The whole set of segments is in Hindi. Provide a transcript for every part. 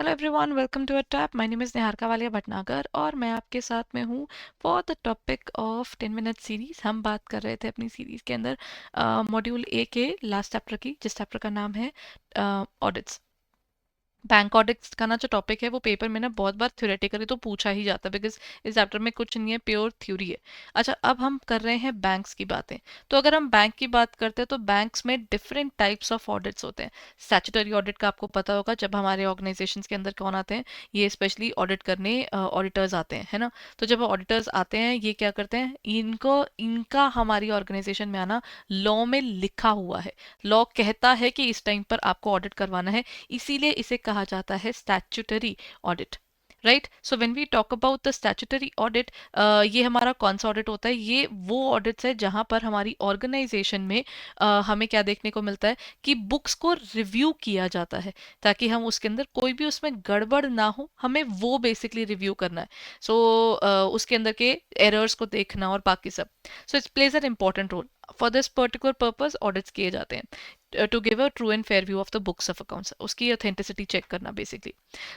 Hello everyone, welcome to EduTap. My name is Niharika Walia Bhatnagar और मैं आपके साथ में हूँ for the topic of 10 minute series. हम बात कर रहे थे अपनी सीरीज के अंदर मॉड्यूल ए के लास्ट चैप्टर की, जिस चैप्टर का नाम है ऑडिट्स। बैंक ऑडिट्स का ना जो टॉपिक है वो पेपर में ना बहुत बार थ्योरेटिकली तो पूछा ही जाता है, बिकॉज इस चैप्टर में कुछ नहीं है, प्योर थ्योरी है। अच्छा, अब हम कर रहे हैं बैंक्स की बातें। तो अगर हम बैंक की बात करते हैं तो बैंक्स में डिफरेंट टाइप्स ऑफ ऑडिट्स होते हैं। स्टैट्यूटरी ऑडिट का आपको पता होगा, जब हमारे ऑर्गेनाइजेशंस के अंदर कौन आते हैं, ये स्पेशली ऑडिट करने ऑडिटर्स आते हैं, है ना। तो जब ऑडिटर्स आते हैं, ये क्या करते हैं, इनको इनका हमारी ऑर्गेनाइजेशन में आना लॉ में लिखा हुआ है। लॉ कहता है कि इस टाइम पर आपको ऑडिट करवाना है, इसीलिए इसे कहा जाता है statutory audit. Right, so when we talk about the statutory audit, ये हमारा कौन सा ऑडिट होता है, ये वो ऑडिट्स है जहां पर हमारी ऑर्गेनाइजेशन में हमें क्या देखने को मिलता है कि बुक्स को रिव्यू किया जाता है, ताकि हम उसके अंदर कोई भी उसमें गड़बड़ ना हो, हमें वो बेसिकली रिव्यू करना है। सो उसके अंदर के एरर्स को देखना और बाकी सब। So it's plays an important role. For this particular purpose audits किए जाते हैं, to give a true and fair view of the books of accounts, उसकी ऑथेंटिसिटी चेक करना basically.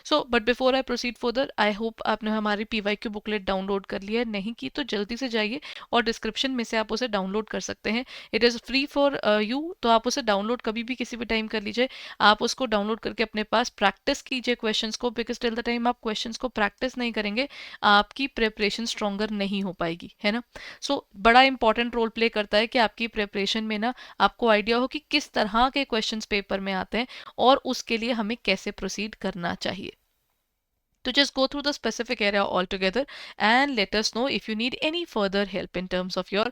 So but before I proceed further, I hope आपने हमारी पीवाईक्यू बुकलेट डाउनलोड कर लिया है। नहीं की तो जल्दी से जाइए और डिस्क्रिप्शन में से आप उसे डाउनलोड कर सकते हैं। It is free for you, तो आप उसे डाउनलोड कभी भी किसी भी टाइम कर लीजिए। आप उसको डाउनलोड करके अपने पास प्रैक्टिस कीजिए क्वेश्चंस को, बिकॉज टिल द टाइम आप क्वेश्चंस को प्रैक्टिस नहीं करेंगे, आपकी प्रिपरेशन स्ट्रॉन्गर नहीं हो पाएगी, है ना। सो बड़ा इंपॉर्टेंट रोल प्ले करता है कि आपकी प्रिपरेशन में ना आपको आइडिया हो कि किस तरह के क्वेश्चंस पेपर में आते हैं और उसके लिए हमें कैसे प्रोसीड करना चाहिए। To just go through the specific area altogether and let us know if you need any further help in terms of your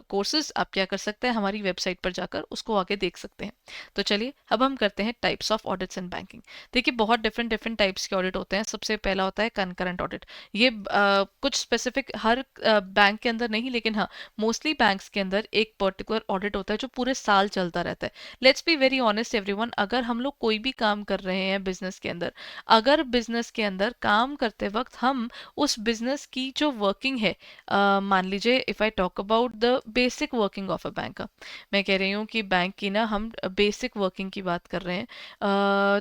courses। आप क्या कर सकते हैं, हमारी वेबसाइट पर जाकर उसको आगे देख सकते हैं। तो चलिए अब हम करते हैं types of audits in banking. देखिए, बहुत डिफरेंट डिफरेंट टाइप्स के ऑडिट होते हैं। सबसे पहला होता है कनकरेंट ऑडिट। ये कुछ स्पेसिफिक हर बैंक के अंदर नहीं, लेकिन हाँ, मोस्टली बैंक्स के अंदर एक पर्टिकुलर ऑडिट होता है जो पूरे साल चलता रहता है। Let's be very honest everyone, अगर हम लोग कोई भी काम कर रहे हैं बिजनेस के अंदर, अगर बिजनेस के अंदर काम करते वक्त हम उस बिजनेस की जो वर्किंग है, मान लीजिए if I talk about the basic working of a bank, मैं कह रही हूँ कि बैंक की ना हम बेसिक वर्किंग की बात कर रहे हैं,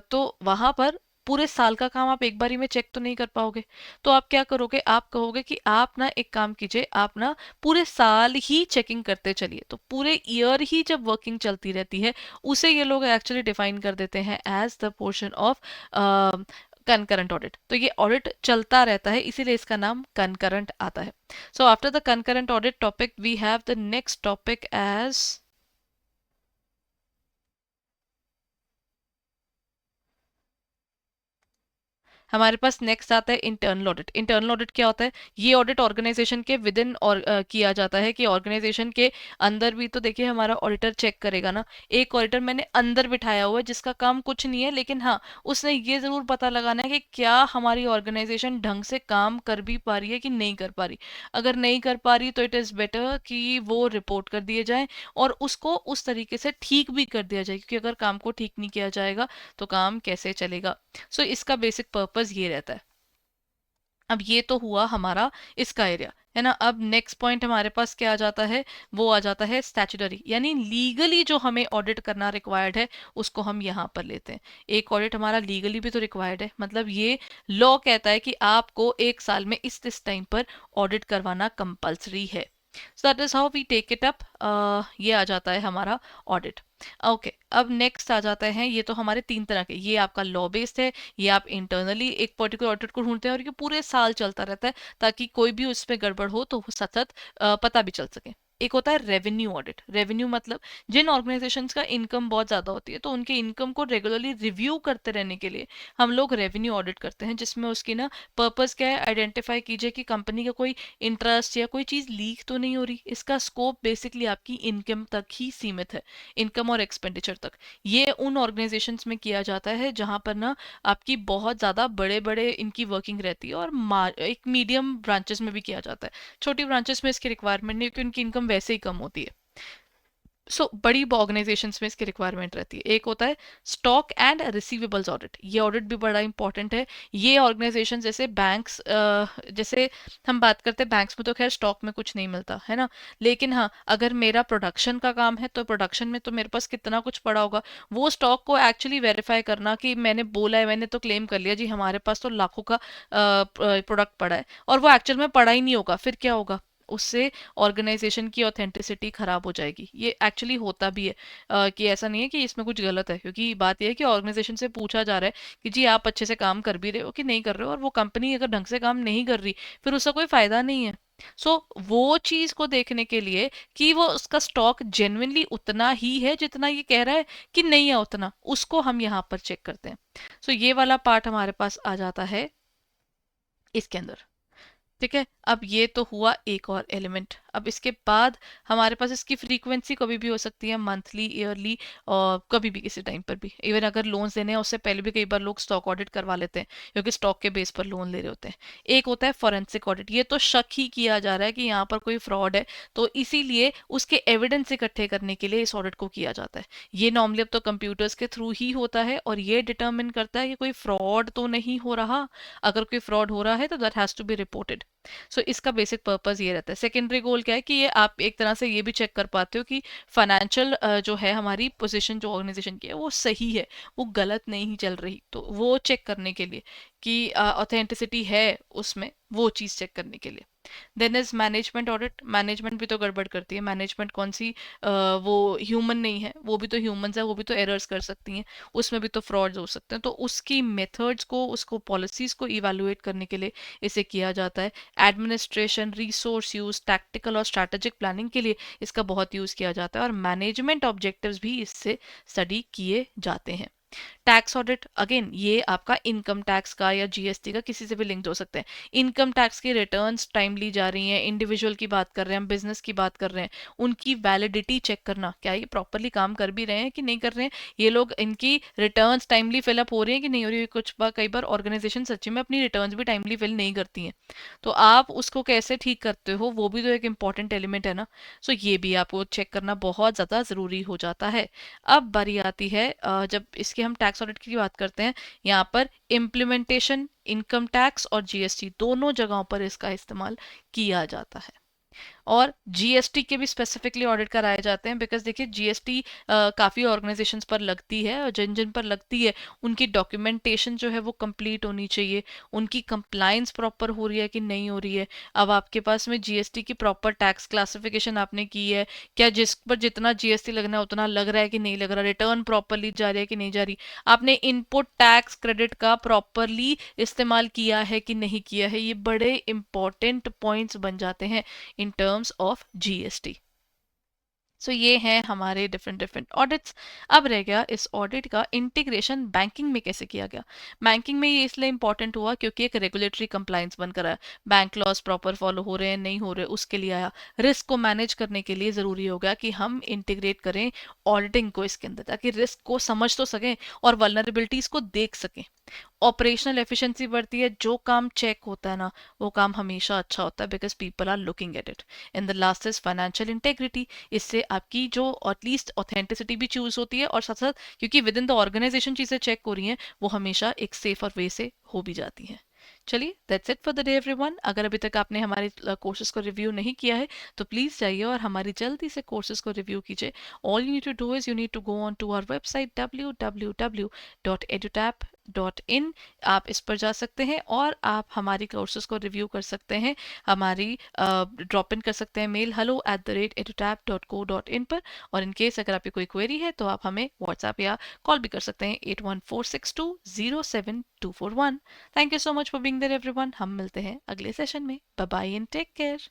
तो वहां पर पूरे साल का काम आप एक बारी में चेक तो नहीं कर पाओगे। तो आप क्या करोगे, आप कहोगे कि आप ना एक काम कीजिए, आप ना पूरे साल ही चेकिंग करते चलिए। तो पूरे ईयर ही जब वर्किंग चलती रहती है, उसे ये लोग एक्चुअली डिफाइन कर देते हैं as the portion of concurrent audit. तो ये ऑडिट चलता रहता है, इसीलिए इसका नाम कनकरेंट आता है। So after the concurrent audit topic we have the next topic as, हमारे पास नेक्स्ट आता है इंटरनल ऑडिट। इंटरनल ऑडिट क्या होता है, ये ऑडिट ऑर्गेनाइजेशन के विद इन और किया जाता है कि ऑर्गेनाइजेशन के अंदर भी तो देखिए हमारा ऑडिटर चेक करेगा ना। एक ऑडिटर मैंने अंदर बिठाया हुआ है जिसका काम कुछ नहीं है, लेकिन हाँ, उसने ये जरूर पता लगाना है कि क्या हमारी ऑर्गेनाइजेशन ढंग से काम कर भी पा रही है कि नहीं कर पा रही। अगर नहीं कर पा रही तो इट इज़ बेटर कि वो रिपोर्ट कर दिए जाए और उसको उस तरीके से ठीक भी कर दिया जाए, क्योंकि अगर काम को ठीक नहीं किया जाएगा तो काम कैसे चलेगा। सो इसका बेसिक पर्पस ये रहता है। अब ये तो हुआ हमारा इसका एरिया, है ना। अब नेक्स्ट पॉइंट हमारे पास क्या आ जाता है, वो आ जाता है स्टैट्यूटरी, यानी लीगली जो हमें ऑडिट करना रिक्वायर्ड है, उसको हम यहाँ पर लेते हैं। एक ऑडिट हमारा लीगली भी तो रिक्वायर्ड है, मतलब ये लॉ कहता है कि आपको एक साल में इस टाइम पर ऑडिट करवाना कंपल्सरी है। So that is how we take it up. ये आ जाता है हमारा ऑडिट। ओके, अब नेक्स्ट आ जाता है, ये तो हमारे तीन तरह के, ये आपका लॉ बेस्ड है, ये आप इंटरनली एक पर्टिकुलर ऑडिट को ढूंढते हैं और ये पूरे साल चलता रहता है, ताकि कोई भी उसमें गड़बड़ हो तो सतत पता भी चल सके। एक होता है रेवेन्यू ऑडिट। रेवेन्यू मतलब जिन ऑर्गेनाइजेशंस का इनकम बहुत ज़्यादा होती है, तो उनके इनकम को रेगुलरली रिव्यू करते रहने के लिए हम लोग रेवेन्यू ऑडिट करते हैं, जिसमें उसकी ना पर्पस क्या है, आइडेंटिफाई कीजिए कि कंपनी का कोई इंटरेस्ट या कोई चीज़ लीक तो नहीं हो रही। इसका स्कोप बेसिकली आपकी इनकम तक ही सीमित है, इनकम और एक्सपेंडिचर तक। ये उन ऑर्गेनाइजेशंस में किया जाता है जहां पर ना आपकी बहुत ज़्यादा बड़े बड़े इनकी वर्किंग रहती है, और एक मीडियम ब्रांचेस में भी किया जाता है। छोटी ब्रांचेस में इसकी रिक्वायरमेंट नहीं, क्योंकि उनकी इनकम वैसे ही कम होती है। बड़ी ऑर्गेनाइजेशंस में इसकी रिक्वायरमेंट रहती है। एक होता है स्टॉक एंड रिसीवेबल्स ऑडिट, ये ऑडिट भी बड़ा इंपॉर्टेंट है। ये ऑर्गेनाइजेशन जैसे बैंक्स, जैसे हम बात करते हैं बैंक्स में तो खैर स्टॉक में कुछ नहीं मिलता है ना, लेकिन हाँ अगर मेरा प्रोडक्शन का काम है तो प्रोडक्शन में तो मेरे पास कितना कुछ पड़ा होगा, वो स्टॉक को एक्चुअली वेरीफाई करना कि मैंने बोला है, मैंने तो क्लेम कर लिया जी हमारे पास तो लाखों का प्रोडक्ट पड़ा है और वो एक्चुअल में पड़ा ही नहीं होगा, फिर क्या होगा, उससे ऑर्गेनाइजेशन की ऑथेंटिसिटी खराब हो जाएगी। ये एक्चुअली होता भी है, कि ऐसा नहीं है कि इसमें कुछ गलत है, क्योंकि बात यह है कि ऑर्गेनाइजेशन से पूछा जा रहा है कि जी आप अच्छे से काम कर भी रहे हो कि नहीं कर रहे हो, और वो कंपनी अगर ढंग से काम नहीं कर रही फिर उसका कोई फायदा नहीं है। वो चीज को देखने के लिए कि वो उसका स्टॉक जेन्युइनली उतना ही है जितना ये कह रहा है कि नहीं है उतना, उसको हम यहाँ पर चेक करते हैं। ये वाला पार्ट हमारे पास आ जाता है इसके अंदर। ठीक है, अब ये तो हुआ एक और एलिमेंट। अब इसके बाद हमारे पास इसकी फ्रीक्वेंसी कभी भी हो सकती है, मंथली, ईयरली, और कभी भी किसी टाइम पर भी। इवन अगर लोन्स देने हैं उससे पहले भी कई बार लोग स्टॉक ऑडिट करवा लेते हैं, क्योंकि स्टॉक के बेस पर लोन ले रहे होते हैं। एक होता है फॉरेंसिक ऑडिट, ये तो शक ही किया जा रहा है कि यहाँ पर कोई फ्रॉड है, तो इसीलिए उसके एविडेंस इकट्ठे करने के लिए इस ऑडिट को किया जाता है। ये नॉर्मली अब तो कंप्यूटर्स के थ्रू ही होता है, और ये डिटर्मिन करता है कि कोई फ्रॉड तो नहीं हो रहा। अगर कोई फ्रॉड हो रहा है तो that has to be reported. इसका बेसिक पर्पस ये रहता है। सेकेंडरी गोल क्या है कि ये आप एक तरह से ये भी चेक कर पाते हो कि फाइनेंशियल जो है हमारी पोजीशन जो ऑर्गेनाइजेशन की है वो सही है, वो गलत नहीं चल रही, तो वो चेक करने के लिए कि ऑथेंटिसिटी है उसमें, वो चीज़ चेक करने के लिए। Then is management audit. Management भी तो गड़बड़ करती है, मैनेजमेंट कौन सी, वो ह्यूमन नहीं है, वो भी तो ह्यूमंस है, वो भी तो एरर्स कर सकती हैं, उसमें भी तो फ्रॉड्स हो सकते हैं, तो उसकी मेथड्स को, उसको पॉलिसीज को इवेलुएट करने के लिए इसे किया जाता है। एडमिनिस्ट्रेशन, रिसोर्स यूज, टैक्टिकल और स्ट्रैटेजिक प्लानिंग के लिए इसका बहुत यूज किया जाता है, और मैनेजमेंट ऑब्जेक्टिव्स भी इससे स्टडी किए जाते हैं। टैक्स ऑडिट, अगेन ये आपका इनकम टैक्स का या जीएसटी का किसी से भी लिंक्ड हो सकते हैं। इनकम टैक्स की रिटर्न्स टाइमली जा रही हैं, इंडिविजुअल की बात कर रहे हैं, हम बिजनेस की बात कर रहे हैं, उनकी वैलिडिटी चेक करना, क्या ये प्रॉपरली काम कर भी रहे हैं कि नहीं कर रहे हैं, ये लोग, इनकी रिटर्न्स टाइमली फिलअप हो रही है कि नहीं हो रही है। कुछ बार कई बार ऑर्गेनाइजेशन सच्ची में अपनी रिटर्न्स भी टाइमली फिल नहीं करती हैं, तो आप उसको कैसे ठीक करते हो, वो भी तो एक इम्पॉर्टेंट एलिमेंट है ना। ये भी आपको चेक करना बहुत ज़्यादा ज़रूरी हो जाता है। अब बारी आती है, जब इसके हम टैक्स ऑडिट की बात करते हैं, यहाँ पर इम्प्लीमेंटेशन, इनकम टैक्स और जीएसटी दोनों जगहों पर इसका इस्तेमाल किया जाता है। और जीएसटी के भी स्पेसिफिकली ऑडिट कराए जाते हैं, बिकॉज देखिए जीएसटी काफ़ी ऑर्गेनाइजेशंस पर लगती है, और जिन जिन पर लगती है उनकी डॉक्यूमेंटेशन जो है वो कंप्लीट होनी चाहिए, उनकी कंप्लायंस प्रॉपर हो रही है कि नहीं हो रही है। अब आपके पास में जीएसटी की प्रॉपर टैक्स क्लासिफिकेशन आपने की है, क्या जिस पर जितना जीएसटी लगना है उतना लग रहा है कि नहीं लग रहा, रिटर्न प्रॉपरली जा रही है कि नहीं जा रही, आपने इनपुट टैक्स क्रेडिट का प्रॉपरली इस्तेमाल किया है कि नहीं किया है, ये बड़े इंपॉर्टेंट पॉइंट्स बन जाते हैं in terms of GST। ये हैं हमारे डिफरेंट डिफरेंट ऑडिट्स। अब रह गया इस ऑडिट का इंटीग्रेशन बैंकिंग में कैसे किया गया। बैंकिंग में ये इसलिए इंपॉर्टेंट हुआ क्योंकि एक रेगुलेटरी कंप्लायंस बनकर आया, बैंक लॉज प्रॉपर फॉलो हो रहे हैं नहीं हो रहे उसके लिए आया। रिस्क को मैनेज करने के लिए ज़रूरी हो गया कि हम इंटीग्रेट करें ऑडिटिंग को इसके अंदर, ताकि रिस्क को समझ तो सकें और वल्नरेबिलिटीज़ को देख सकें। ऑपरेशनल एफिशिएंसी बढ़ती है, जो काम चेक होता है ना वो काम हमेशा अच्छा होता है, because people are looking at it. In the last is financial integrity, इससे आपकी जो एटलीस्ट ऑथेंटिसिटी भी चूज होती है, और साथ साथ क्योंकि विद इन द ऑर्गेनाइजेशन चीज़ें चेक हो रही हैं वो हमेशा एक सेफर वे से हो भी जाती हैं। चलिए that's it for the day everyone. अगर अभी तक आपने हमारे कोर्सेज को रिव्यू नहीं किया है तो प्लीज़ जाइए और हमारी जल्दी से कोर्सेज को रिव्यू कीजिए। All you need to do is you need to go on to our website www.edutap.in। आप इस पर जा सकते हैं और आप हमारी कोर्सेज को रिव्यू कर सकते हैं, हमारी ड्रॉप इन कर सकते हैं मेल hello@edutap.co.in पर। और इन केस अगर आपकी कोई क्वेरी है तो आप हमें व्हाट्सएप या कॉल भी कर सकते हैं 8146207241। Thank you so much for being there everyone. हम मिलते हैं अगले सेशन में। Bye bye and take care.